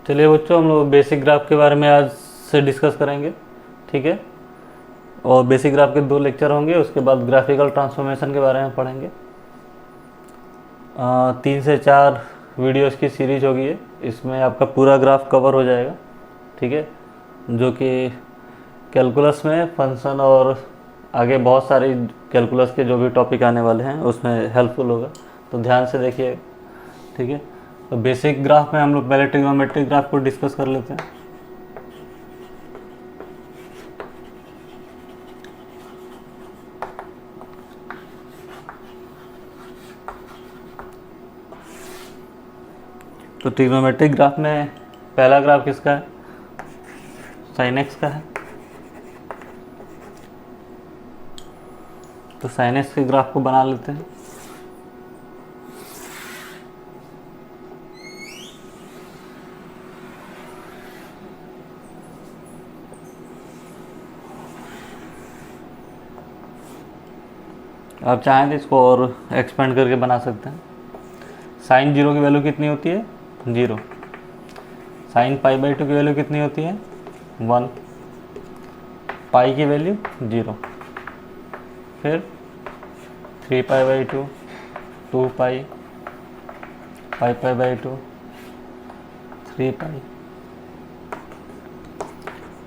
चलिए बच्चों, हम लोग बेसिक ग्राफ के बारे में आज से डिस्कस करेंगे। ठीक है, और बेसिक ग्राफ के 2 लेक्चर होंगे, उसके बाद ग्राफिकल ट्रांसफॉर्मेशन के बारे में पढ़ेंगे। 3 से 4 वीडियोस की सीरीज होगी ये, इसमें आपका पूरा ग्राफ कवर हो जाएगा। ठीक है, जो कि कैलकुलस में फंक्शन और आगे बहुत सारी कैलकुलस के जो भी टॉपिक आने वाले हैं उसमें हेल्पफुल होगा, तो ध्यान से देखिए। ठीक है, तो बेसिक ग्राफ में हम लोग पहले ट्रिग्नोमेट्रिक ग्राफ को डिस्कस कर लेते हैं। तो ट्रिग्नोमेट्रिक ग्राफ में पहला ग्राफ किसका है? साइन एक्स का है। तो साइन एक्स के ग्राफ को बना लेते हैं। आप चाहें तो इसको और एक्सपेंड करके बना सकते हैं। साइन 0 की वैल्यू कितनी होती है? 0। साइन π/2 की वैल्यू कितनी होती है? 1। पाई की वैल्यू 0। फिर 3π/2, 2π, π/2, 3π,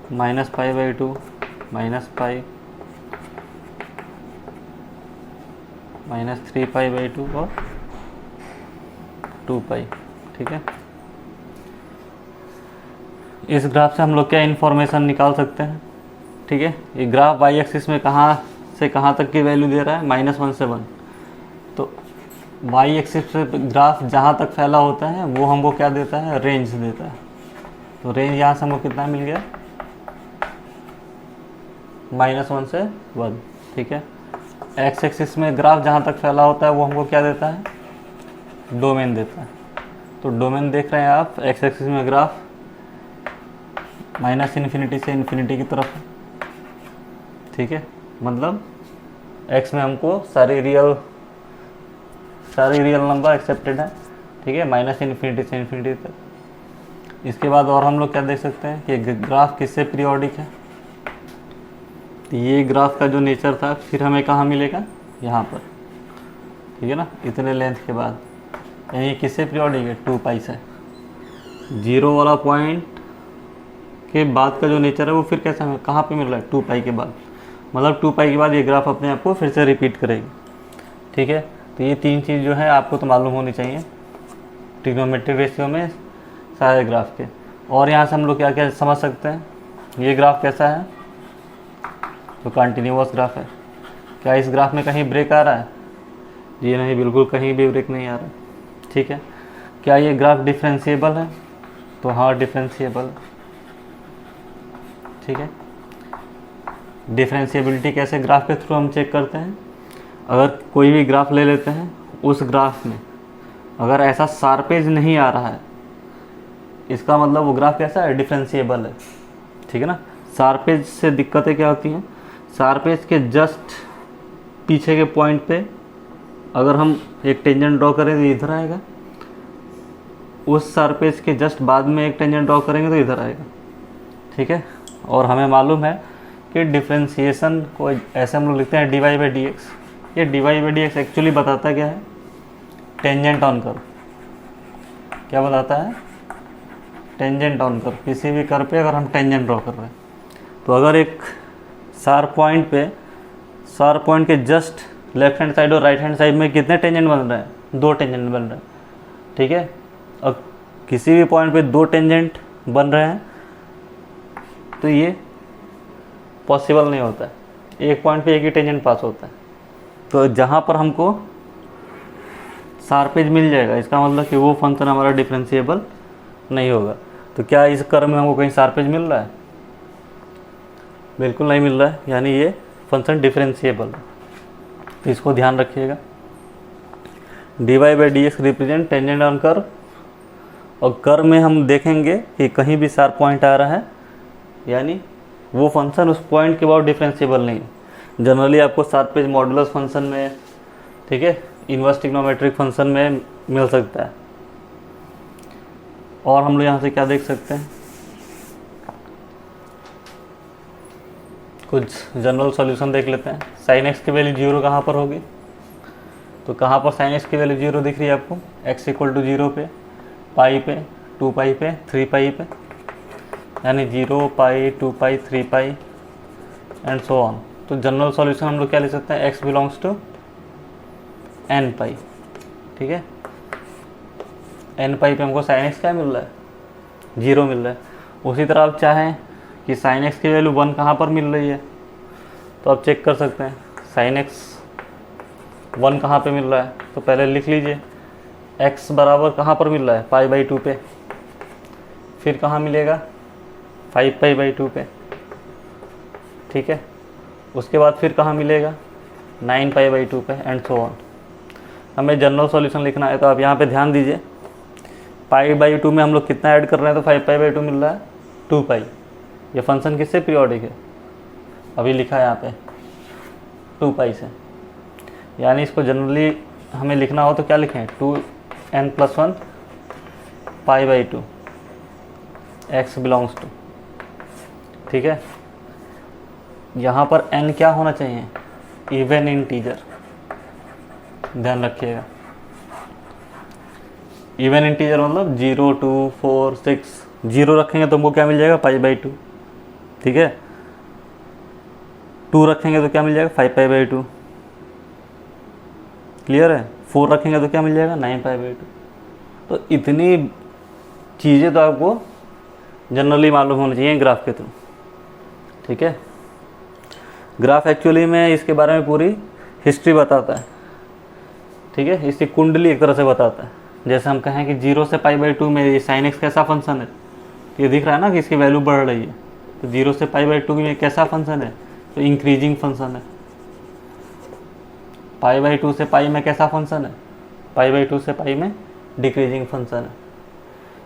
-π/2, -π, -3π/2 और 2π। ठीक है, इस ग्राफ से हम लोग क्या इन्फॉर्मेशन निकाल सकते हैं? ठीक है, ये ग्राफ वाई एक्सिस में कहाँ से कहाँ तक की वैल्यू दे रहा है? -1 से 1। तो वाई एक्सिस से ग्राफ जहाँ तक फैला होता है वो हमको क्या देता है? रेंज देता है। तो रेंज यहाँ से हमको कितना मिल गया? -1 से 1। ठीक है, एक्स एक्सिस में ग्राफ जहाँ तक फैला होता है वो हमको क्या देता है? डोमेन देता है। तो डोमेन देख रहे हैं आप, एक्स एक्सिस में ग्राफ -∞ से इन्फिनिटी की तरफ है। ठीक है, मतलब एक्स में हमको सारी रियल नंबर एक्सेप्टेड है। ठीक है, -∞ से इन्फिनिटी तक। इसके बाद और हम लोग क्या देख सकते हैं कि ग्राफ किससे पीरियोडिक है? तो ये ग्राफ का जो नेचर था फिर हमें कहाँ मिलेगा? यहाँ पर। ठीक है ना, इतने लेंथ के बाद ये किससे पीरियोडिक है? 2π से। 0 वाला पॉइंट के बाद का जो नेचर है वो फिर कैसा हमें कहाँ पे मिल रहा है? 2π के बाद। मतलब 2π के बाद ये ग्राफ अपने आप को फिर से रिपीट करेगी। ठीक है, तो ये 3 चीज़ जो है आपको तो मालूम होनी चाहिए ट्रिग्नोमेट्रिक रेशियो में सारे ग्राफ के। और यहाँ से हम लोग क्या क्या समझ सकते हैं? ये ग्राफ कैसा है? तो कंटिन्यूअस ग्राफ है। क्या इस ग्राफ में कहीं ब्रेक आ रहा है? ये नहीं, बिल्कुल कहीं भी ब्रेक नहीं आ रहा है। ठीक है, क्या ये ग्राफ डिफरेंशिएबल है? तो हाँ, डिफरेंशिएबल है। ठीक है, डिफरेंशिएबिलिटी कैसे ग्राफ के थ्रू हम चेक करते हैं? अगर कोई भी ग्राफ ले लेते हैं, उस ग्राफ में अगर ऐसा शार्पेज नहीं आ रहा है, इसका मतलब वो ग्राफ कैसा है? डिफरेंशिएबल है। ठीक है ना, शार्पेज से दिक्कतें क्या होती हैं? शार्पेज के जस्ट पीछे के पॉइंट पे अगर हम एक टेंजेंट ड्रॉ करें तो इधर आएगा, उस शार्पेज के जस्ट बाद में एक टेंजेंट ड्रॉ करेंगे तो इधर आएगा। ठीक है, और हमें मालूम है कि डिफरेंशिएशन को ऐसे हम लोग लिखते हैं dy/dx। ये dy/dx एक्चुअली बताता क्या है? Tangent on curve. क्या बताता है? Tangent on curve. किसी भी कर्व पे अगर हम टेंजेंट ड्रॉ कर रहे हैं, तो अगर एक शार्प पॉइंट पे, शार्प पॉइंट के जस्ट लेफ्ट हैंड साइड और राइट हैंड साइड में कितने टेंजेंट बन रहे हैं? 2 टेंजेंट बन रहे हैं। ठीक है, अब किसी भी पॉइंट पे 2 टेंजेंट बन रहे हैं तो ये पॉसिबल नहीं होता है। एक पॉइंट पे एक ही टेंजेंट पास होता है। तो जहाँ पर हमको शार्पेज मिल जाएगा, इसका मतलब कि वो फंक्शन हमारा डिफरेंशिएबल नहीं होगा। तो क्या इस कर्व में हमको कहीं शार्पेज मिल रहा है? बिल्कुल नहीं मिल रहा है, यानी ये फंक्शन डिफरेंशिएबल है। तो इसको ध्यान रखिएगा। dy/dx represent tangent on curve, और कर्व में हम देखेंगे कि कहीं भी शार्प पॉइंट आ रहा है, यानी वो फंक्शन उस पॉइंट के बाद डिफरेंशिएबल नहीं है। जनरली आपको शार्पेज मॉडुलस फंक्शन में, ठीक है, इनवर्स ट्रिग्नोमेट्रिक फंक्शन में मिल सकता है। और हम लोग यहाँ से क्या देख सकते हैं, कुछ जनरल सॉल्यूशन देख लेते हैं। साइन एक्स की वैल्यू 0 कहाँ पर होगी, तो कहाँ पर साइन एक्स की वैल्यू 0 दिख रही है आपको, x इक्वल टू 0 पे, पाई पे, 2 पाई पे, 3 पाई पे, यानी 0 पाई 2 पाई 3 पाई एंड सो ऑन। तो जनरल सॉल्यूशन हम लोग क्या ले सकते हैं, x बिलोंग्स टू n पाई, ठीक है। n पाई पे हमको साइन एक्स क्या मिल रहा है, 0 मिल रहा है। उसी तरह आप चाहें कि साइन एक्स की वैल्यू 1 कहाँ पर मिल रही है, तो आप चेक कर सकते हैं साइन एक्स 1 कहाँ पे मिल रहा है। तो पहले लिख लीजिए x बराबर कहाँ पर मिल रहा है, पाई बाई 2 पे, फिर कहाँ मिलेगा 5 पाई बाई 2 पे, ठीक है। उसके बाद फिर कहाँ मिलेगा 9 पाई बाई 2 पे एंड सो ऑन। हमें जनरल सॉल्यूशन लिखना है, तो आप यहाँ पे ध्यान दीजिए, पाई बाई 2 में हम लोग कितना ऐड कर रहे हैं, तो 5 पाई बाई 2 मिल रहा है 2 पाई। ये फंक्शन किससे पीरियोडिक है, अभी लिखा है यहाँ पे 2 पाई से, यानी इसको जनरली हमें लिखना हो तो क्या लिखें, 2n+1 pi by 2 x belongs to, ठीक है। यहाँ पर n क्या होना चाहिए, इवन इंटीजर, ध्यान रखिएगा। इवन इंटीजर मतलब 0 2 4 6, 0 रखेंगे तो हमको क्या मिल जाएगा, पाई बाई 2, ठीक है। 2 रखेंगे तो क्या मिल जाएगा, 5 पाई बाई 2, क्लियर है। 4 रखेंगे तो क्या मिल जाएगा, 9 पाई बाई 2। तो इतनी चीज़ें तो आपको जनरली मालूम होनी चाहिए ग्राफ के थ्रू, ठीक है। ग्राफ एक्चुअली में इसके बारे में पूरी हिस्ट्री बताता है, ठीक है। इसकी कुंडली एक तरह से बताता है। जैसे हम कहें कि 0 से पाई बाई 2 में ये साइन एक्स कैसा फंक्शन है, ये दिख रहा है ना कि इसकी वैल्यू बढ़ रही है। तो 0 से पाई बाई 2 में कैसा फंक्शन है, तो इंक्रीजिंग फंक्शन है। पाई बाई 2 से पाई में कैसा फंक्शन है, पाई बाई 2 से पाई में डिक्रीजिंग फंक्शन है,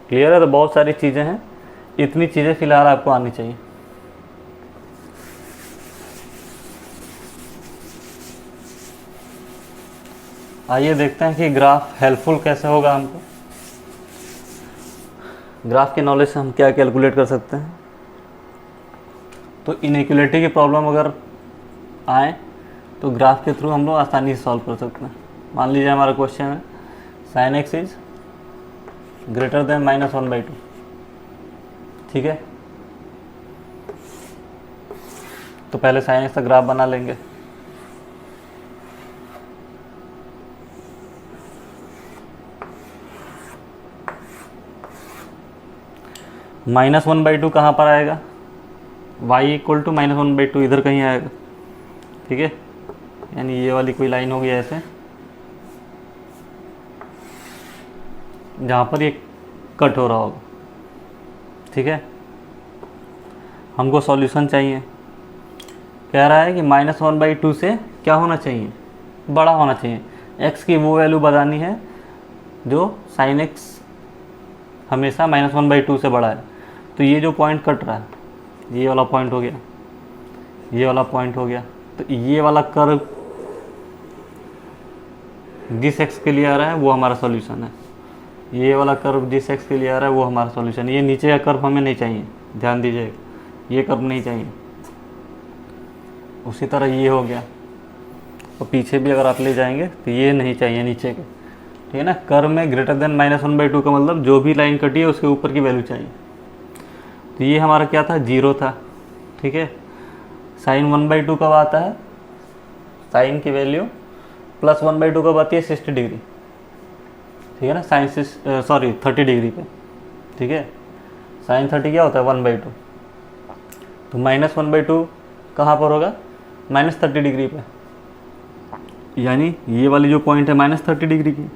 क्लियर है। तो बहुत सारी चीज़ें हैं, इतनी चीज़ें फिलहाल आपको आनी चाहिए। आइए देखते हैं कि ग्राफ हेल्पफुल कैसे होगा हमको। ग्राफ की नॉलेज से हम क्या कैलकुलेट कर सकते हैं। तो इनइक्वलिटी की प्रॉब्लम अगर आए तो ग्राफ के थ्रू हम लोग आसानी से सॉल्व कर सकते हैं। मान लीजिए हमारा क्वेश्चन है sine x is greater then -1/2, ठीक है। तो पहले साइन एक्स का ग्राफ बना लेंगे। -1/2 कहाँ पर आएगा, y इक्वल टू -1/2 इधर कहीं आएगा, ठीक है। यानी ये वाली कोई लाइन होगी ऐसे, जहाँ पर ये कट हो रहा होगा, ठीक है। हमको सॉल्यूशन चाहिए, कह रहा है कि -1/2 से क्या होना चाहिए, बड़ा होना चाहिए। x की वो वैल्यू बतानी है जो sin x हमेशा -1/2 से बड़ा है। तो ये जो पॉइंट कट रहा है, ये वाला पॉइंट हो गया, ये वाला पॉइंट हो गया। तो ये वाला कर्व जिस x के लिए आ रहा है वो हमारा सॉल्यूशन है। ये वाला कर्व जिस x के लिए आ रहा है वो हमारा सॉल्यूशन है। ये नीचे का कर्व हमें नहीं चाहिए, ध्यान दीजिएगा, ये कर्व नहीं चाहिए। उसी तरह ये हो गया, और पीछे भी अगर आप ले जाएंगे तो ये नहीं चाहिए नीचे के, ठीक है ना। कर्व में ग्रेटर देन -1/2 का मतलब जो भी लाइन कटी है उसके ऊपर की वैल्यू चाहिए। तो ये हमारा क्या था, 0 था, ठीक है। साइन 1/2 कब आता है, साइन की वैल्यू +1/2 कब आती है, 60 डिग्री, ठीक है ना। साइन 30 डिग्री पे, ठीक है। साइन 30 क्या होता है, 1/2। तो -1/2 कहाँ पर होगा, -30 डिग्री पे, यानी ये वाली जो पॉइंट है -30 डिग्री की।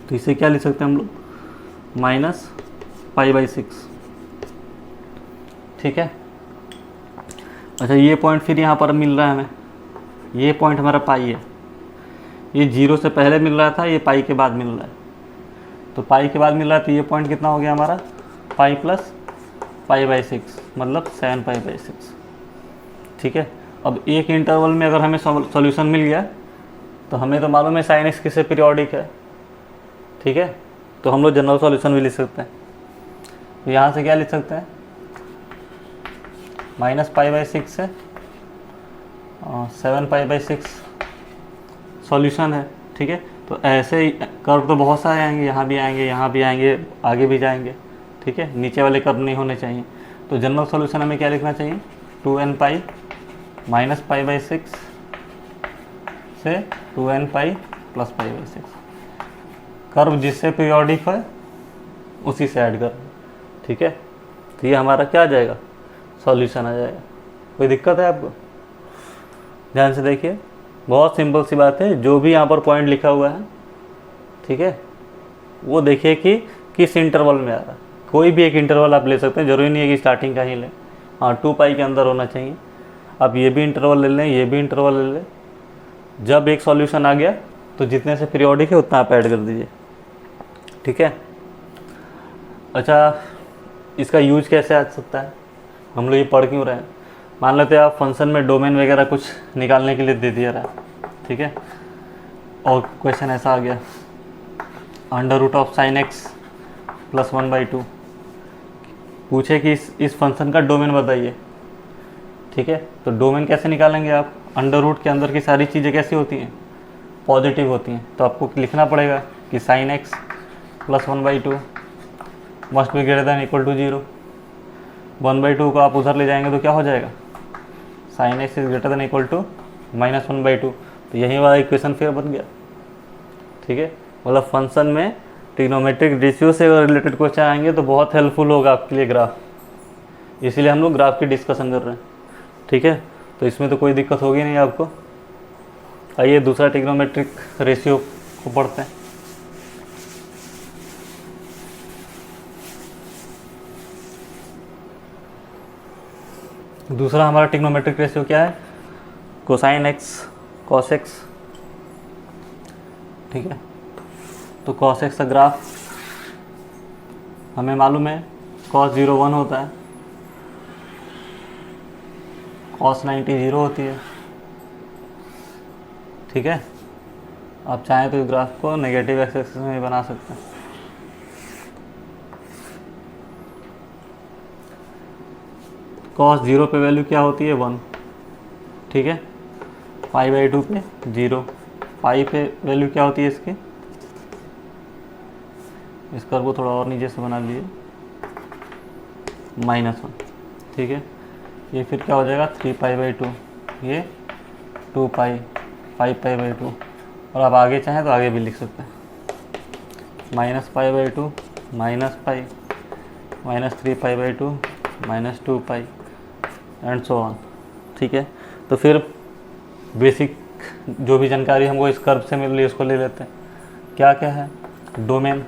तो इसे क्या लिख सकते हैं हम लोग, -π/6, ठीक है। अच्छा, ये पॉइंट फिर यहाँ पर मिल रहा है हमें, ये पॉइंट हमारा पाई है। ये 0 से पहले मिल रहा था, ये पाई के बाद मिल रहा है। तो पाई के बाद मिल रहा है, तो ये पॉइंट कितना हो गया हमारा, पाई प्लस π/6 मतलब 7π/6, ठीक है। अब एक इंटरवल में अगर हमें सॉल्यूशन मिल गया तो हमें तो मालूम है साइन एक्स किससे पीरियोडिक है, ठीक है। तो हम लोग जनरल सॉल्यूशन भी लिख सकते हैं। तो यहाँ से क्या लिख सकते हैं, -π/6 से 7π/6 सॉल्यूशन है। ठीक है, तो ऐसे ही कर्व तो बहुत सारे आएंगे, यहाँ भी आएंगे, यहाँ भी आएंगे, आगे भी जाएंगे। ठीक है, नीचे वाले कर्व नहीं होने चाहिए। तो जनरल सॉल्यूशन हमें क्या लिखना चाहिए, 2nπ -π/6 से 2nπ + π/6। कर्व जिससे पीरियोडिक है उसी से ऐड कर। ठीक है, तो ये हमारा क्या आ जाएगा, सॉल्यूशन आ जाएगा। कोई दिक्कत है आपको? ध्यान से देखिए, बहुत सिंपल सी बात है। जो भी यहाँ पर पॉइंट लिखा हुआ है, ठीक है, वो देखिए कि किस इंटरवल में आ रहा है। कोई भी एक इंटरवल आप ले सकते हैं, ज़रूरी नहीं है कि स्टार्टिंग का ही लें। हाँ, 2π के अंदर होना चाहिए। आप ये भी इंटरवल ले लें, ये भी इंटरवल ले लें। जब एक सॉल्यूशन आ गया तो जितने से पीरियोडिक है उतना आप ऐड कर दीजिए। ठीक है, अच्छा, इसका यूज कैसे आ सकता है, हम लोग ये पढ़ क्यों रहे हैं? मान लेते हैं आप फंक्शन में डोमेन वगैरह कुछ निकालने के लिए दे दिया रहा है। ठीक है, और क्वेश्चन ऐसा आ गया, √of sin x + 1/2 पूछे कि इस फंक्शन का डोमेन बताइए। ठीक है, तो डोमेन कैसे निकालेंगे आप? अंडर रूट के अंदर की सारी चीज़ें कैसी होती हैं, पॉजिटिव होती हैं। तो आपको लिखना पड़ेगा कि sin x + 1/2 must be greater than equal to 0। 1/2 को आप उधर ले जाएंगे तो क्या हो जाएगा, sin x is greater than equal to -1/2। तो यही वाला इक्वेशन फिर बन गया। ठीक है, मतलब फंक्शन में ट्रिग्नोमेट्रिक रेशियो से रिलेटेड क्वेश्चन आएंगे तो बहुत हेल्पफुल होगा आपके लिए ग्राफ, इसीलिए हम लोग ग्राफ की डिस्कशन कर रहे हैं। ठीक है, तो इसमें तो कोई दिक्कत होगी नहीं आपको। आइए दूसरा ट्रिग्नोमेट्रिक रेशियो को पढ़ते हैं। दूसरा हमारा ट्रिग्नोमेट्रिक रेशियो क्या है, कोसाइन एक्स कॉस एक्स। ठीक है, तो कॉस एक्स का ग्राफ हमें मालूम है, cos 0 1 होता है, cos 90 0 होती है। ठीक है, आप चाहें तो इस ग्राफ को नेगेटिव एक्स एक्सिस में बना सकते हैं। cos 0 पे वैल्यू क्या होती है, 1। ठीक है, π/2 पे 0, पाई पे वैल्यू क्या होती है इसकी, इस कर्व को थोड़ा और नीचे से बना लीजिए, -1। ठीक है, ये फिर क्या हो जाएगा 3π/2, ये 2π 5π/2। और आप आगे चाहें तो आगे भी लिख सकते हैं, -π/2 -π -3π/2 -2π एंड सो ऑन। ठीक है, तो फिर बेसिक जो भी जानकारी हमको इस कर्व से मिल रही है उसको ले लेते हैं। क्या क्या है, डोमेन।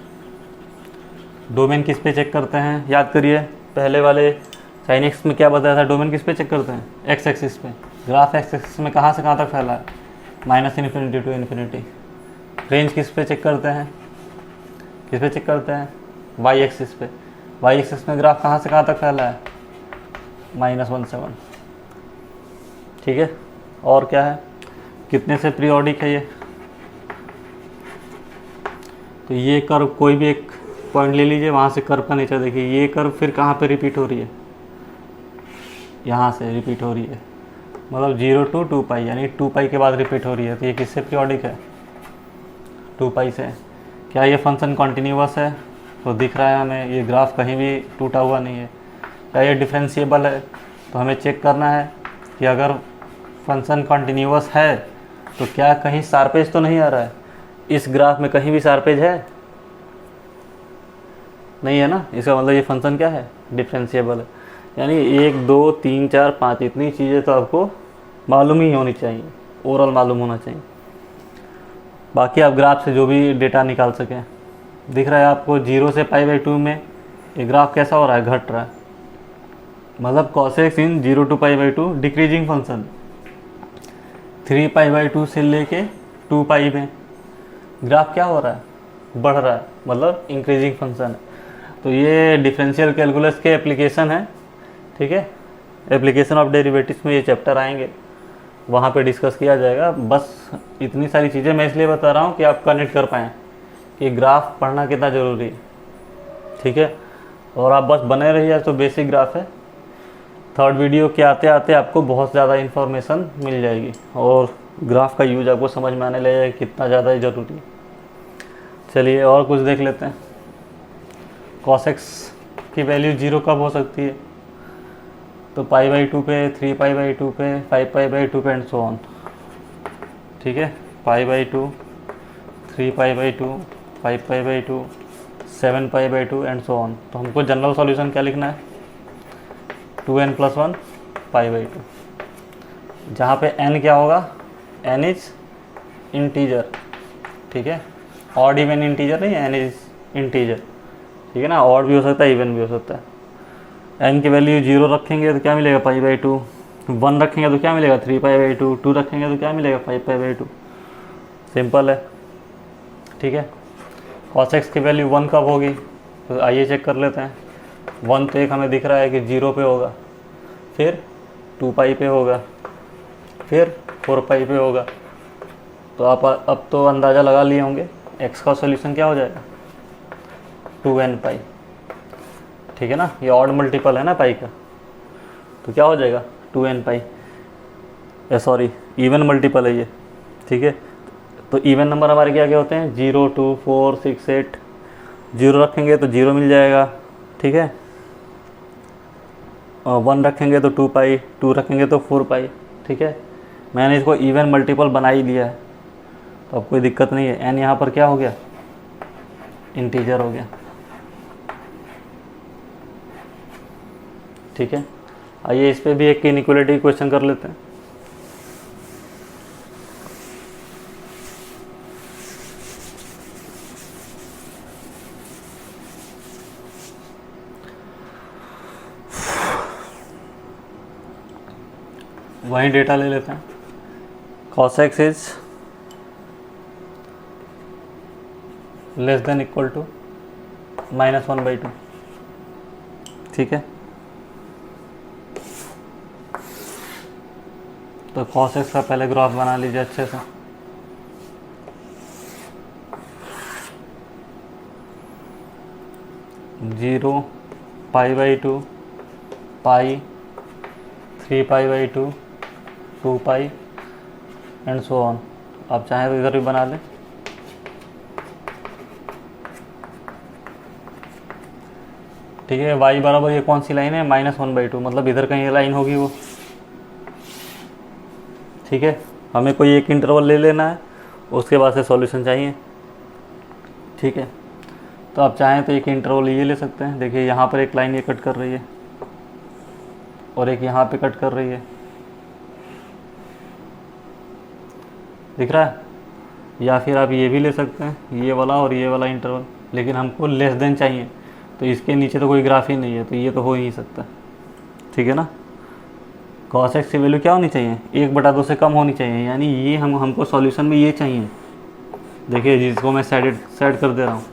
डोमेन किस पे चेक करते हैं, याद करिए पहले वाले साइन एक्स में क्या बताया था, डोमेन किस पे चेक करते हैं, एक्स एक्सिस पे। ग्राफ एक्स एक्सिस में कहाँ से कहाँ तक फैला है, -∞ to ∞। रेंज किस पे चेक करते हैं, किस पे चेक करते हैं, वाई एक्सिस पे। वाई एक्सिस में ग्राफ कहाँ से कहाँ तक फैला है, -1/7। ठीक है, और क्या है, कितने से पीरियोडिक है ये। तो ये कर्व कोई भी एक पॉइंट ले लीजिए, वहाँ से कर्व का नेचर देखिए। ये कर्व फिर कहाँ पे रिपीट हो रही है, यहाँ से रिपीट हो रही है, मतलब 0 to 2π, यानी 2π के बाद रिपीट हो रही है। तो ये किससे पीरियोडिक है, 2π से। क्या ये फंक्शन कॉन्टीन्यूअस है, तो दिख रहा है हमें, ये ग्राफ कहीं भी टूटा हुआ नहीं है। क्या ये डिफरेंशिएबल है, तो हमें चेक करना है कि अगर फंक्शन कॉन्टीन्यूअस है तो क्या कहीं शार्पेज तो नहीं आ रहा है। इस ग्राफ में कहीं भी शार्पेज है, नहीं है ना, इसका मतलब ये फंक्शन क्या है, डिफरेंशिएबल है। यानी 1 2 3 4 5 इतनी चीज़ें तो आपको मालूम ही होनी चाहिए, ओवरऑल मालूम होना चाहिए। बाकी आप ग्राफ से जो भी डेटा निकाल सकें। दिख रहा है आपको 0 से π/2 में ये ग्राफ कैसा हो रहा है, घट रहा है, मतलब cos x in 0 to π/2 decreasing function. 3π/2 से लेके 2π में ग्राफ क्या हो रहा है, बढ़ रहा है, मतलब इंक्रीजिंग फंक्शन है। तो ये डिफरेंशियल कैलकुलस के एप्लीकेशन है। ठीक है, एप्लीकेशन ऑफ डेरिवेटिव्स में ये चैप्टर आएंगे, वहाँ पे डिस्कस किया जाएगा। बस इतनी सारी चीज़ें मैं इसलिए बता रहा हूँ कि आप कनेक्ट कर पाएँ कि ग्राफ पढ़ना कितना ज़रूरी है। ठीक है, और आप बस बने रहिए, तो बेसिक ग्राफ है। थर्ड वीडियो के आते आते आपको बहुत ज़्यादा इन्फॉर्मेशन मिल जाएगी और ग्राफ का यूज आपको समझ में आने लगेगा कितना ज़्यादा ज़रूरी है। चलिए और कुछ देख लेते हैं। cos x की वैल्यू 0 कब हो सकती है? तो π/2 पे, 3π/2 पे, 5π/2 पे एंड सो ऑन। ठीक है, π/2, 3π/2, 5π/2, 7π/2 एंड सो ऑन। तो हमको जनरल सॉल्यूशन क्या लिखना है? 2n + 1 π/2, जहाँ पे n क्या होगा? n is integer. ठीक है, ऑड इवन इंटीजर नहीं, n इज इंटीजर। ठीक है ना, ऑड भी हो सकता है, इवन भी हो सकता है। n की वैल्यू 0 रखेंगे तो क्या मिलेगा? π/2। 1 रखेंगे तो क्या मिलेगा? 3π/2। 2 रखेंगे तो क्या मिलेगा? 5π/2। सिंपल है। ठीक है, cos x की वैल्यू 1 कब होगी? तो आइए चेक कर लेते हैं। 1 तो एक हमें दिख रहा है कि 0 पे होगा, फिर 2π पे होगा, फिर 4π पे होगा। तो आप अब तो अंदाज़ा लगा लिए होंगे x का सॉल्यूशन क्या हो जाएगा? 2nπ। ठीक है ना, ये ऑड मल्टीपल है ना पाई का, तो क्या हो जाएगा? 2nπ। सॉरी, इवन मल्टीपल है ये। ठीक है, तो इवन नंबर हमारे क्या क्या होते हैं? 0, 2, 4, 6, 8। 0 रखेंगे तो 0 मिल जाएगा। ठीक है, 1 रखेंगे तो 2π, 2 रखेंगे तो 4π। ठीक है, मैंने इसको इवन मल्टीपल बना ही लिया है, तो अब कोई दिक्कत नहीं है। n यहाँ पर क्या हो गया? इंटीजर हो गया। ठीक है, आइए इस पे भी एक इनइक्वालिटी क्वेश्चन कर लेते हैं। वही डेटा ले लेते हैं। cos x is less than equal to -1/2। ठीक है, तो cos x का पहले ग्राफ बना लीजिए अच्छे से। Zero, π/2, pi, 3π/2, 2π and so on. आप चाहें तो इधर भी बना लें। ठीक है, y बराबर ये कौन सी लाइन है? -1/2, मतलब इधर कहीं लाइन होगी वो। ठीक है, हमें कोई एक इंटरवल ले लेना है, उसके बाद से सॉल्यूशन चाहिए। ठीक है, तो आप चाहें तो एक इंटरवल ये ले सकते हैं। देखिए यहाँ पर एक लाइन ये कट कर रही है और एक यहाँ पे कट कर रही है, दिख रहा है? या फिर आप ये भी ले सकते हैं, ये वाला और ये वाला इंटरवल, लेकिन हमको लेस देन चाहिए, तो इसके नीचे तो कोई ग्राफ ही नहीं है, तो ये तो हो ही नहीं सकता। ठीक है ना, cos x की वैल्यू क्या होनी चाहिए? 1/2 से कम होनी चाहिए, यानी ये हमको सॉल्यूशन में ये चाहिए। देखिए जिसको मैं सेट कर दे रहा हूँ,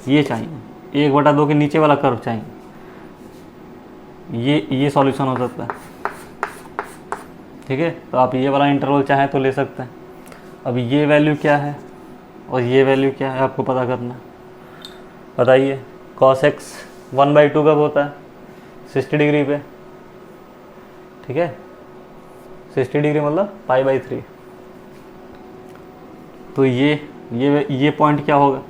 ये चाहिए। 1/2 के नीचे वाला कर्व चाहिए, ये सॉल्यूशन हो सकता है। ठीक है, तो आप ये वाला इंटरवल चाहें तो ले सकते हैं। अब ये वैल्यू क्या है और ये वैल्यू क्या है आपको पता करना है। बताइए, cos x 1/2 कब होता है? 60 डिग्री पे। ठीक है, 60 डिग्री मतलब π/3। तो ये पॉइंट क्या होगा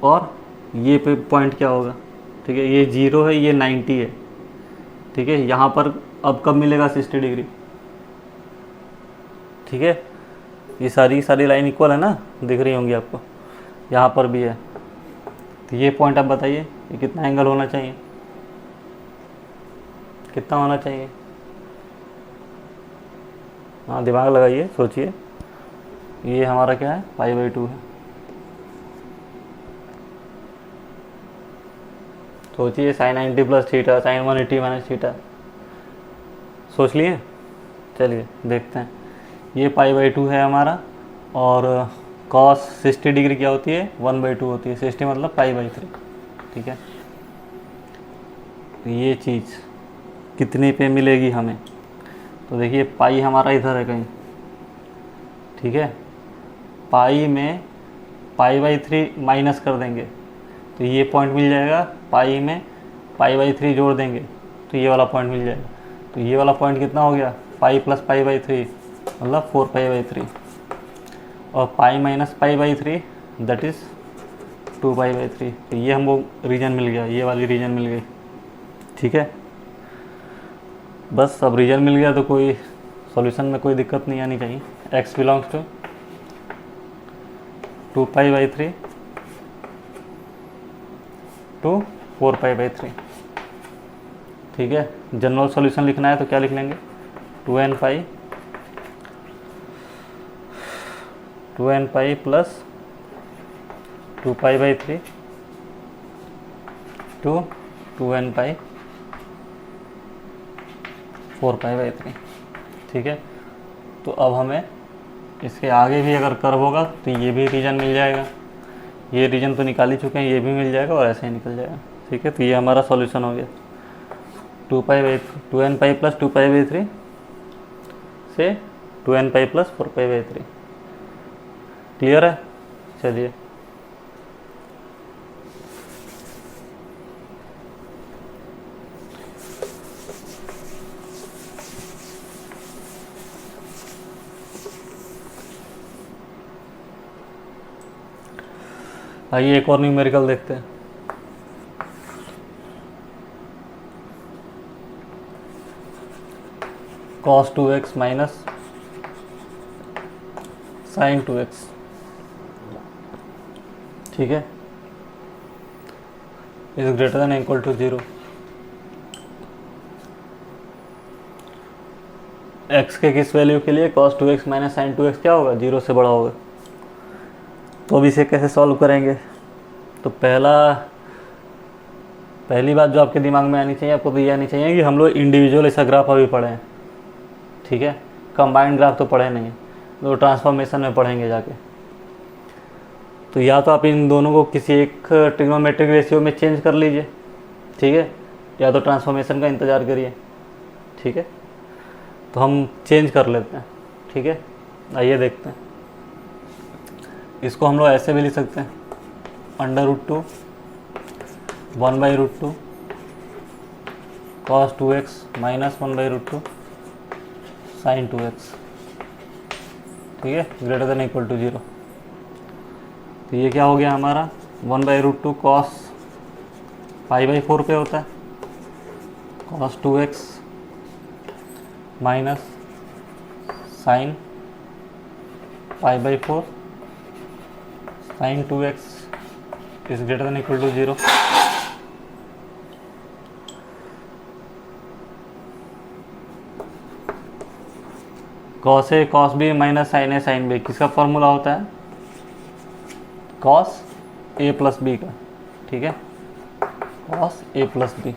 और ये पे पॉइंट क्या होगा? ठीक है, ये 0 है, ये 90 है। ठीक है, यहाँ पर अब कब मिलेगा 60 डिग्री? ठीक है, ये सारी लाइन इक्वल है ना, दिख रही होंगी आपको, यहाँ पर भी है। तो ये पॉइंट आप बताइए, ये कितना एंगल होना चाहिए? कितना होना चाहिए? हाँ, दिमाग लगाइए, सोचिए। ये हमारा क्या है? π/2 है। सोचिए, sin 90 + थीटा, sin 180 - थीटा। सोच लिए? चलिए देखते हैं। ये π/2 है हमारा, और cos 60 डिग्री क्या होती है? 1/2 होती है। 60 मतलब π/3। ठीक है, तो ये चीज़ कितने पे मिलेगी हमें? तो देखिए पाई हमारा इधर है कहीं। ठीक है, पाई में π/3 माइनस कर देंगे तो ये पॉइंट मिल जाएगा, पाई में पाई/3 जोड़ देंगे तो ये वाला पॉइंट मिल जाएगा। तो ये वाला पॉइंट कितना हो गया, पाई प्लस पाई/3 मतलब 4π/3, और पाई माइनस पाई/3 दैट इज़ 2π/3। तो ये हमको रीजन मिल गया, ये वाली रीजन मिल गई। ठीक है, बस अब रीजन मिल गया तो कोई सॉल्यूशन में कोई दिक्कत नहीं आनी चाहिए। x belongs to 2π/3 to 4π/3। ठीक है, जनरल सॉल्यूशन लिखना है तो क्या लिख लेंगे, 2n pi plus 2π/3 to 2n पाई 4π/3। ठीक है, तो अब हमें इसके आगे भी अगर कर्व होगा तो ये भी रीजन मिल जाएगा। ये रीजन तो निकाल ही चुके हैं, ये भी मिल जाएगा और ऐसे ही निकल जाएगा। ठीक है, तो ये हमारा सॉल्यूशन हो गया 2n पाई प्लस 2π/3 से 2n पाई प्लस 4π/3। क्लियर है? चलिए आइए एक और न्यूमेरिकल देखते हैं। cos 2x minus sin 2x। ठीक है, is greater than equal to 0। x के किस वैल्यू के लिए cos 2x minus sin 2x क्या होगा, 0 से बड़ा होगा। तो अब इसे कैसे सॉल्व करेंगे, तो पहली बात जो आपके दिमाग में आनी चाहिए, आपको तो ये आनी चाहिए कि हम लोग इंडिविजुअल ऐसा ग्राफ अभी पढ़े हैं। ठीक है, कंबाइंड ग्राफ तो पढ़े नहीं, तो ट्रांसफॉर्मेशन में पढ़ेंगे जाके। तो या तो आप इन दोनों को किसी एक ट्रिग्नोमेट्रिक रेशियो में चेंज कर लीजिए, ठीक है, या तो ट्रांसफॉर्मेशन का इंतज़ार करिए। ठीक है, तो हम चेंज कर लेते हैं। ठीक है, आइए देखते हैं। इसको हम लोग ऐसे भी लिख सकते हैं, √2 1/√2 cos 2x minus 1/√2 sin 2x। ठीक है, ग्रेटर देन इक्वल टू 0। तो ये क्या हो गया हमारा, 1/√2 cos π/4 पे होता है, cos 2x minus sin π/4 sin 2x is greater than equal to 0। cos a cos b minus sin a sin b किसका फॉर्मूला होता है, cos a प्लस b का। ठीक है, cos a प्लस b।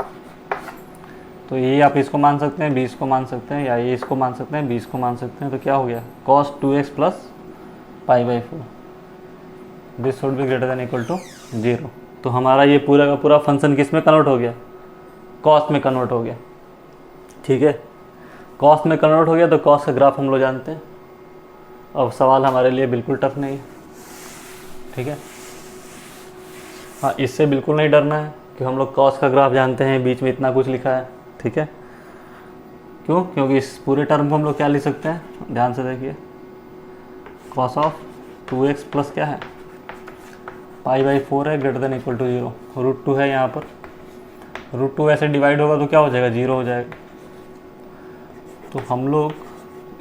तो ये आप इसको मान सकते हैं, 20 को मान सकते हैं, या ये इसको मान सकते हैं, 20 को मान सकते हैं। तो क्या हो गया, cos 2x plus π/4 this should be greater than equal to 0। तो हमारा ये पूरा का पूरा फंक्शन किस में कन्वर्ट हो गया, कॉस में कन्वर्ट हो गया। ठीक है, कॉस में कन्वर्ट हो गया तो कॉस का ग्राफ हम लोग जानते हैं। अब सवाल हमारे लिए बिल्कुल टफ नहीं है। ठीक है, हाँ, इससे बिल्कुल नहीं डरना है कि हम लोग कॉस का ग्राफ जानते हैं, बीच में इतना कुछ लिखा है। ठीक है, क्यों, क्योंकि इस पूरे टर्म को हम लोग क्या लिख सकते हैं, ध्यान से देखिए, cos ऑफ 2x प्लस क्या है, π/4 है, ग्रेटर देन इक्वल टू 0, √2 है यहाँ पर। √2 ऐसे डिवाइड होगा तो क्या हो जाएगा, 0 हो जाएगा। तो हम लोग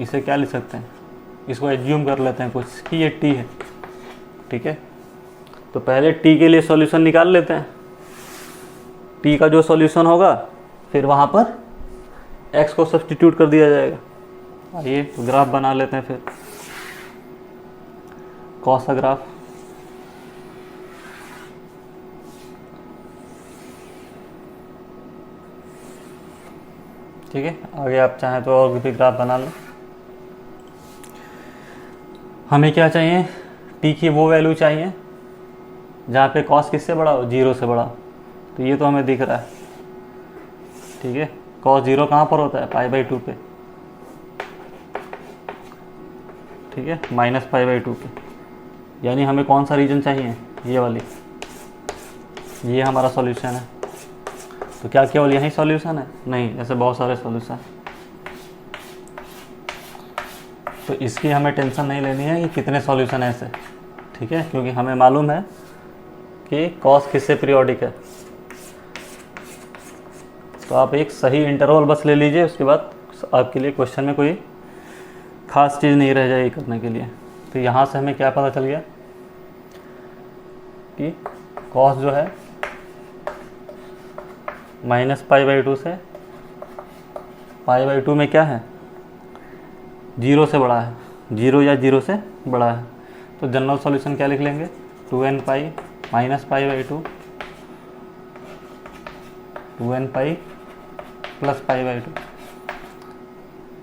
इसे क्या लिख सकते हैं, इसको एज्यूम कर लेते हैं कुछ कि ये t है। ठीक है, तो पहले t के लिए सॉल्यूशन निकाल लेते हैं। t का जो सॉल्यूशन होगा फिर वहाँ पर x को सब्स्टिट्यूट कर दिया जाएगा। आइए तो ग्राफ बना लेते हैं फिर, कॉस का ग्राफ। ठीक है, आगे आप चाहें तो और भी ग्राफ बना लें। हमें क्या चाहिए, t की वो वैल्यू चाहिए जहाँ पे कॉस किससे बड़ा हो, 0 से बड़ा। तो ये तो हमें दिख रहा है। ठीक है, cos 0 कहाँ पर होता है, π/2 पे। ठीक है, माइनस π/2 पे। यानी हमें कौन सा रीजन चाहिए, ये वाली। ये हमारा सॉल्यूशन है। तो क्या केवल यही सॉल्यूशन है? नहीं, ऐसे बहुत सारे सॉल्यूशन। तो इसकी हमें टेंशन नहीं लेनी है कि कितने सॉल्यूशन है ऐसे, ठीक है, क्योंकि हमें मालूम है कि कॉस किससे पीरियोडिक है। तो आप एक सही इंटरवल बस ले लीजिए, उसके बाद आपके लिए क्वेश्चन में कोई ख़ास चीज़ नहीं रह जाएगी करने के लिए। तो यहाँ से हमें क्या पता चल गया कि कॉस जो है -π/2 से π/2 में क्या है, 0 से बड़ा है, 0 या 0 से बड़ा है। तो जनरल सॉल्यूशन क्या लिख लेंगे, 2nπ -π/2 2nπ + π/2।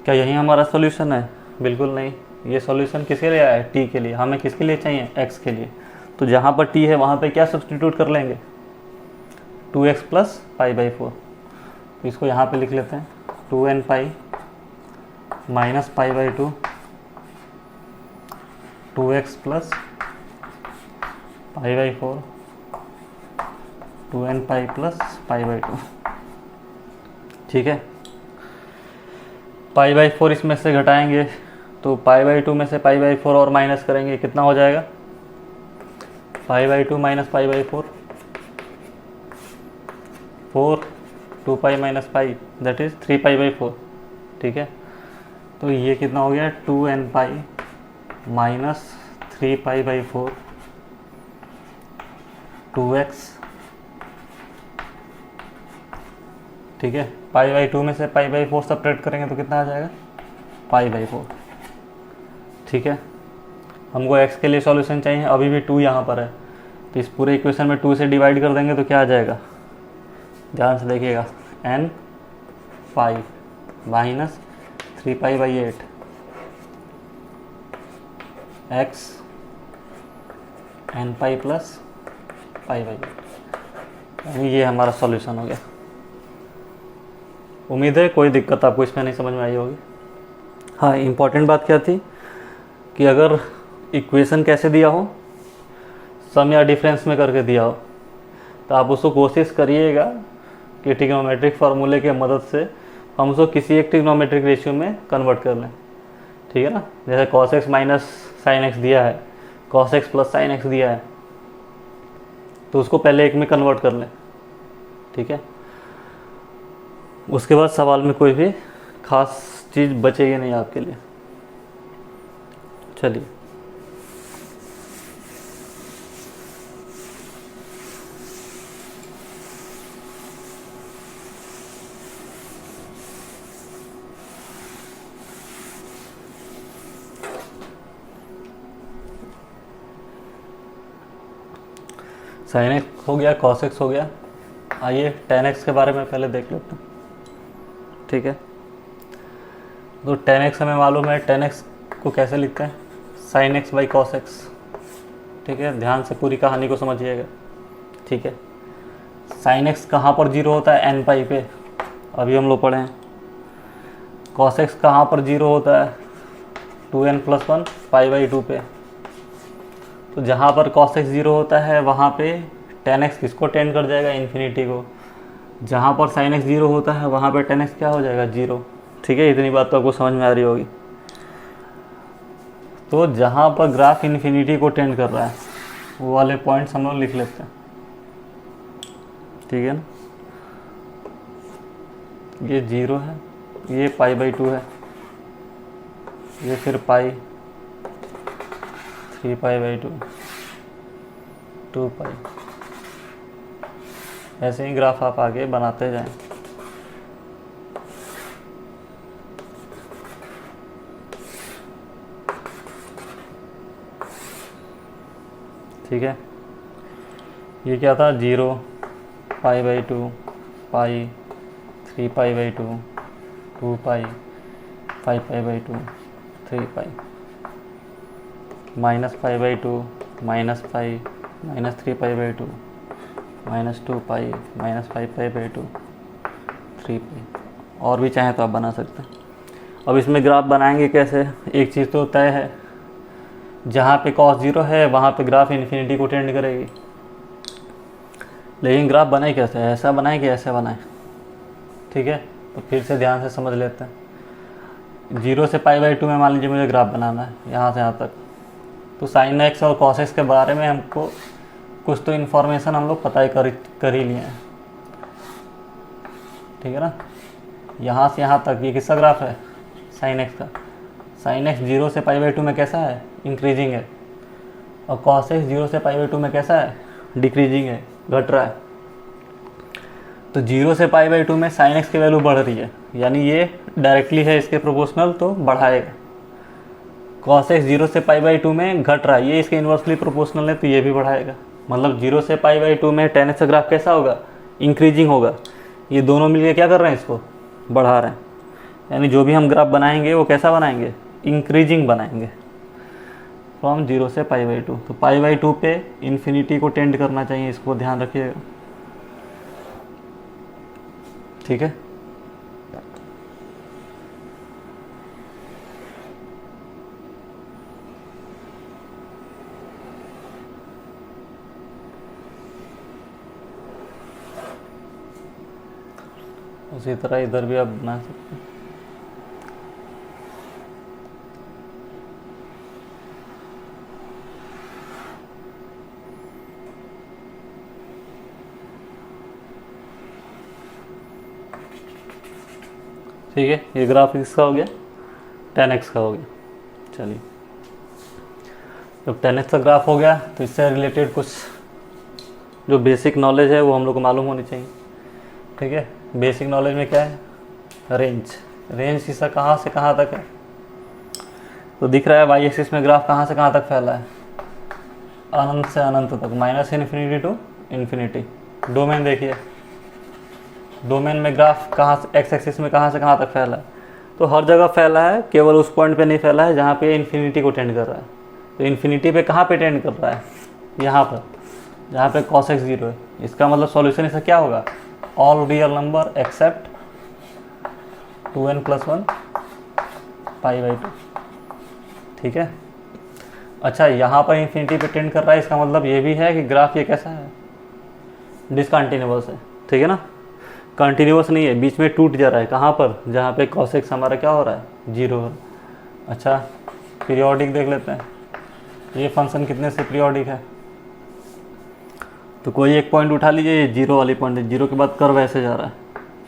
क्या यही हमारा सॉल्यूशन है? बिल्कुल नहीं। ये सॉल्यूशन किसके लिए आया है? t के लिए। हमें किसके लिए चाहिए? x के लिए। तो जहाँ पर t है वहाँ पे क्या सब्स्टिट्यूट कर लेंगे, 2x + π/4। तो इसको यहाँ पे लिख लेते हैं, 2nπ -π/2 2x + π/4 2nπ + π/2। ठीक है, π/4 इसमें से घटाएंगे तो π/2 में से π/4 और माइनस करेंगे, कितना हो जाएगा, π/2 - π/4 4 2π - π दैट इज़ 3π/4। ठीक है, तो ये कितना हो गया, 2nπ - 3π/4 2x। ठीक है, π/2 में से π/4 सेपरेट करेंगे तो कितना आ जाएगा, π/4। ठीक है, हमको x के लिए सॉल्यूशन चाहिए, अभी भी 2 यहाँ पर है, तो इस पूरे इक्वेशन में 2 से डिवाइड कर देंगे तो क्या आ जाएगा, ध्यान से देखिएगा, n π माइनस 3π/8 x nπ + π/8। यानी ये हमारा सॉल्यूशन हो गया। उम्मीद है कोई दिक्कत आपको इसमें नहीं समझ में आई होगी। हाँ, इम्पॉर्टेंट बात क्या थी कि अगर इक्वेशन कैसे दिया हो, सम या डिफरेंस में करके दिया हो, तो आप उसको कोशिश करिएगा कि ट्रिग्नोमेट्रिक फार्मूले की मदद से हम उसको किसी एक ट्रिग्नोमेट्रिक रेशियो में कन्वर्ट कर लें। ठीक है ना, जैसे cos x - sin x दिया है, cos x + sin x दिया है, तो उसको पहले एक में कन्वर्ट कर लें। ठीक है, उसके बाद सवाल में कोई भी खास चीज़ बचेगी नहीं आपके लिए। चलिए, sin x हो गया, cos x हो गया। आइए tan x के बारे में पहले देख लेते हैं। ठीक है, तो tan x हमें मालूम है, tan x को कैसे लिखते हैं, sin x / cos x। ठीक है, ध्यान से पूरी कहानी को समझिएगा। ठीक है, sin x कहाँ पर 0 होता है, nπ पे, अभी हम लोग पढ़े हैं। cos x कहाँ पर 0 होता है, 2n + 1 π/2 पे। तो जहाँ पर cos x 0 होता है वहाँ पे tan x किसको टेंड कर जाएगा, इन्फिनिटी को। जहाँ पर sin x 0 होता है वहाँ पे tan x क्या हो जाएगा, 0। ठीक है, इतनी बात तो आपको समझ में आ रही होगी। तो जहाँ पर ग्राफ इन्फिनिटी को टेंड कर रहा है वो वाले पॉइंट्स हम लोग लिख लेते हैं। ठीक है ना, ये 0 है, ये π/2 है, ये फिर पाई 3π/2 2π। ऐसे ही ग्राफ आप आगे बनाते जाएं। ठीक है, ये क्या था, 0 π/2 पाई 3π/2 2π 5π/2 3π -π/2 -π -3π/2 -2π -5π/2 3π। और भी चाहें तो आप बना सकते हैं। अब इसमें ग्राफ बनाएंगे कैसे, एक चीज़ तो तय है, जहाँ पे cos 0 है वहाँ पे ग्राफ इन्फिनिटी को टेंड करेगी। लेकिन ग्राफ बनाए कैसे, ऐसा बनाए कि ऐसे बनाए, ठीक है। तो फिर से ध्यान से समझ लेते हैं। 0 से π/2 में मान लीजिए मुझे ग्राफ बनाना है यहाँ से यहाँ तक, तो साइन एक्स और कॉस एक्स के बारे में हमको कुछ तो इन्फॉर्मेशन हम लोग पता ही कर ही लिए हैं, ठीक है ना। यहाँ से यहाँ तक ये किसका ग्राफ है, साइन एक्स का। साइन एक्स 0 से π/2 में कैसा है, इंक्रीजिंग है, और कॉस एक्स 0 से π/2 में कैसा है, डिक्रीजिंग है, घट रहा है। तो 0 से π/2 में साइन एक्स की वैल्यू बढ़ रही है, यानी ये डायरेक्टली है इसके प्रोपोर्शनल, तो बढ़ाएगा। कॉस एक्स 0 से π/2 में घट रहा है, ये इसके इन्वर्सली प्रोपोर्शनल है, तो ये भी बढ़ाएगा। मतलब 0 से π/2 में tan x का ग्राफ कैसा होगा, इंक्रीजिंग होगा। ये दोनों मिलके क्या कर रहे हैं, इसको बढ़ा रहे हैं। यानी जो भी हम ग्राफ बनाएंगे वो कैसा बनाएंगे, इंक्रीजिंग बनाएंगे फ्रॉम 0 से π/2। तो π/2 पे इन्फिनिटी को टेंड करना चाहिए, इसको ध्यान रखिएगा, ठीक है। उसी तरह इधर भी आप बना सकते हैं। ठीक है, ये ग्राफ इसका हो गया, tan x का हो गया। चलिए, जब tan x का ग्राफ हो गया तो इससे रिलेटेड कुछ जो बेसिक नॉलेज है वो हम लोग को मालूम होनी चाहिए, ठीक है। बेसिक नॉलेज में क्या है, रेंज इसका कहाँ से कहाँ तक है। तो दिख रहा है वाई एक्सिस में ग्राफ कहाँ से कहाँ तक फैला है, अनंत से अनंत तक, -∞ टू इन्फिनिटी। डोमेन देखिए, डोमेन में ग्राफ कहाँ से, एक्स एक्सिस में कहाँ से कहाँ तक फैला है, तो हर जगह फैला है, केवल उस पॉइंट पे नहीं फैला है जहाँ पे इन्फिनिटी को टेंड कर रहा है। तो इन्फिनिटी पे कहाँ पे टेंड कर रहा है, यहाँ पर, जहाँ पे cos x 0 है। इसका मतलब सॉल्यूशन इसका क्या होगा, all real number except 2n + 1 π/2, ठीक है। अच्छा, यहाँ पर इन्फिनिटी पे टेंड कर रहा है, इसका मतलब ये भी है कि ग्राफ ये कैसा है, डिसकंटिन्यूअस है, ठीक है ना। कंटिन्यूअस नहीं है, बीच में टूट जा रहा है, कहाँ पर, जहाँ पे cos x हमारा क्या हो रहा है, 0 हो रहा है। अच्छा, पीरियोडिक देख लेते हैं, ये फंक्शन कितने से पीरियोडिक है। तो कोई एक पॉइंट उठा लीजिए, ये 0 वाली पॉइंट है, 0 के बाद कर्व ऐसे जा रहा है,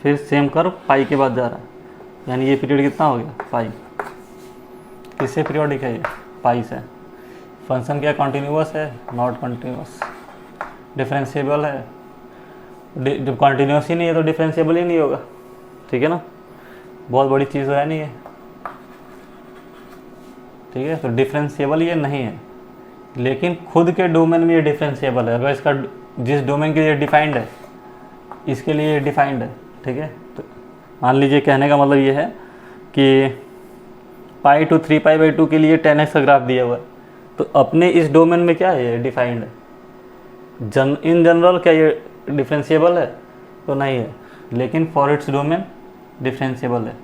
फिर सेम कर्व पाई के बाद जा रहा है, यानी ये पीरियड कितना हो गया, पाई। किससे पीरियोडिक है ये, पाई से। फंक्शन क्या कंटिन्यूअस है, नॉट कंटिन्यूअस, डिफरेंशिएबल है। जब कंटिन्यूअस ही नहीं है तो डिफरेंशिएबल ही नहीं होगा, ठीक है ना। बहुत बड़ी चीज़ है नहीं है, ठीक है। तो डिफरेंशिएबल ये नहीं है, लेकिन खुद के डोमेन में ये डिफरेंशिएबल है। अगर इसका जिस डोमेन के लिए डिफाइंड है, इसके लिए डिफाइंड है, ठीक है। तो मान लीजिए, कहने का मतलब ये है कि π to 3π/2 के लिए tan x का ग्राफ दिया हुआ है, तो अपने इस डोमेन में क्या है, ये डिफाइंड है। इन जनरल क्या ये डिफरेंशिएबल है, तो नहीं है, लेकिन फॉर इट्स डोमेन डिफरेंशिएबल है।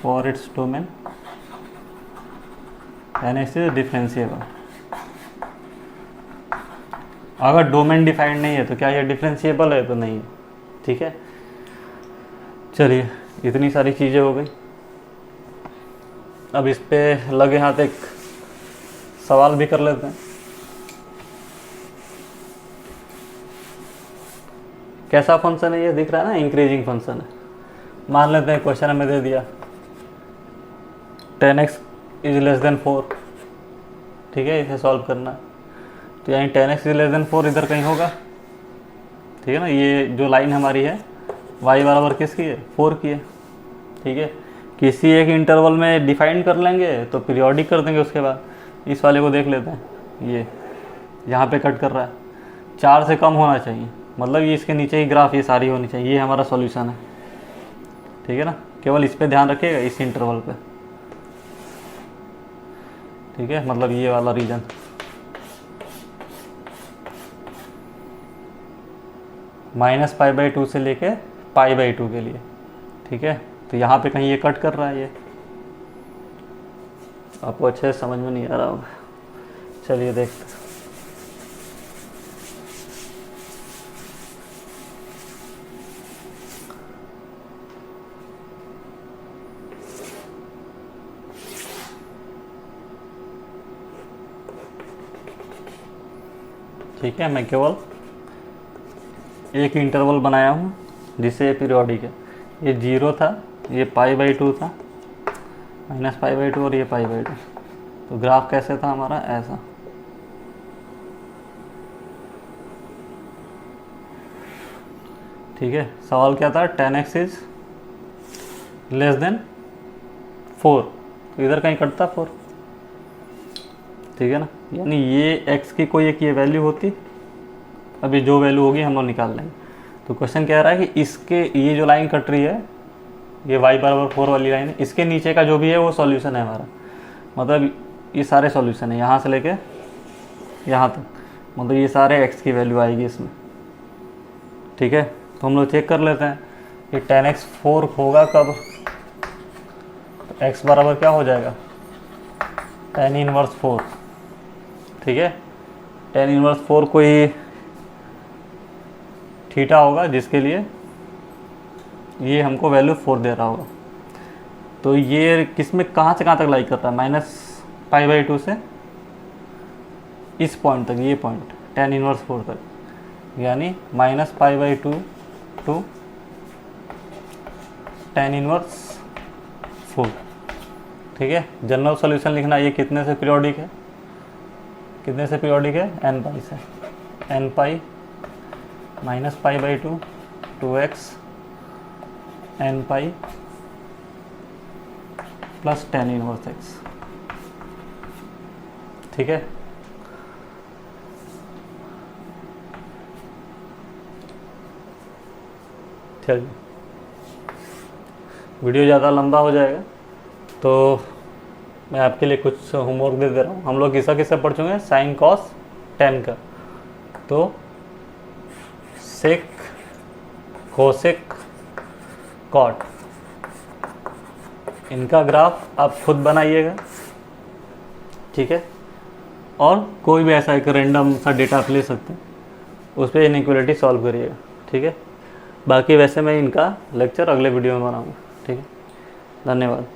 For its domain tan x is differentiable. अगर डोमेन डिफाइंड नहीं है तो क्या ये डिफरेंशिएबल है, तो नहीं है, ठीक है। चलिए, इतनी सारी चीज़ें हो गई। अब इस पे लगे हाथ एक सवाल भी कर लेते हैं। कैसा फंक्शन है ये, दिख रहा है ना, इंक्रीजिंग फंक्शन है। मान लेते हैं क्वेश्चन हमें दे दिया tan x इज <4, ठीक है, इसे सॉल्व करना। तो यानी tan x इज <4 इधर कहीं होगा, ठीक है ना। ये जो लाइन हमारी है y बराबर किसकी है, 4 की है, ठीक है। किसी एक इंटरवल में डिफाइन कर लेंगे तो पीरियोडिक कर देंगे। उसके बाद इस वाले को देख लेते हैं, ये यहाँ पे कट कर रहा है, 4 से कम होना चाहिए, मतलब ये इसके नीचे ही ग्राफ ये सारी होनी चाहिए। ये हमारा सॉल्यूशन है, ठीक है ना। केवल इस पे ध्यान रखिएगा, इस इंटरवल पे, ठीक है, मतलब ये वाला रीजन। -π/2 से लेके π/2 के लिए, ठीक है। तो यहाँ पे कहीं ये कट कर रहा है, ये आपको अच्छे से समझ में नहीं आ रहा होगा। चलिए देखते हैं। ठीक है, मैं केवल एक इंटरवल बनाया हूँ जिससे ये पीरियोडिक है। ये 0 था, ये π/2 था, -π/2 और ये π/2। तो ग्राफ कैसे था हमारा, ऐसा। ठीक है, सवाल क्या था, 10x इज लेस देन 4, तो इधर कहीं कटता 4, ठीक है ना। यानी ये x की कोई एक ये वैल्यू होती, अभी जो वैल्यू होगी हम लोग निकाल लेंगे। तो क्वेश्चन कह रहा है कि इसके ये जो लाइन कट रही है, ये y = 4 वाली लाइन है, इसके नीचे का जो भी है वो सॉल्यूशन है हमारा। मतलब ये सारे सॉल्यूशन है यहाँ से लेके यहाँ तक, मतलब ये सारे x की वैल्यू आएगी इसमें। ठीक है, तो हम लोग चेक कर लेते हैं कि 10x 4 होगा कब। तो x बराबर क्या हो जाएगा, tan 1/4। ठीक है, tan 1/4 कोई थीटा होगा जिसके लिए ये हमको वैल्यू 4 दे रहा होगा। तो ये किस में कहाँ से कहाँ तक लाई करता है, -π/2 से इस पॉइंट तक, ये पॉइंट tan 1/4 तक, यानी -π/2 टू tan 1/4। ठीक है, जनरल सॉल्यूशन लिखना, ये कितने से पीरियोडिक है, कितने से पीरियोडिक है, n π से, n π -π/2 2x n π plus tan 1x। ठीक है, चलिए वीडियो ज़्यादा लंबा हो जाएगा तो मैं आपके लिए कुछ होमवर्क दे रहा हूँ। हम लोग किसा किसा पढ़ चुके हैं, साइन कॉस टेन का। तो सेक कोसेक कॉट, इनका ग्राफ आप खुद बनाइएगा। ठीक है, और कोई भी ऐसा एक रैंडम सा डेटा आप ले सकते हैं, उस पर इनइक्वालिटी सॉल्व करिएगा। ठीक है, बाकी वैसे मैं इनका लेक्चर अगले वीडियो में बनाऊँगा। ठीक है, धन्यवाद।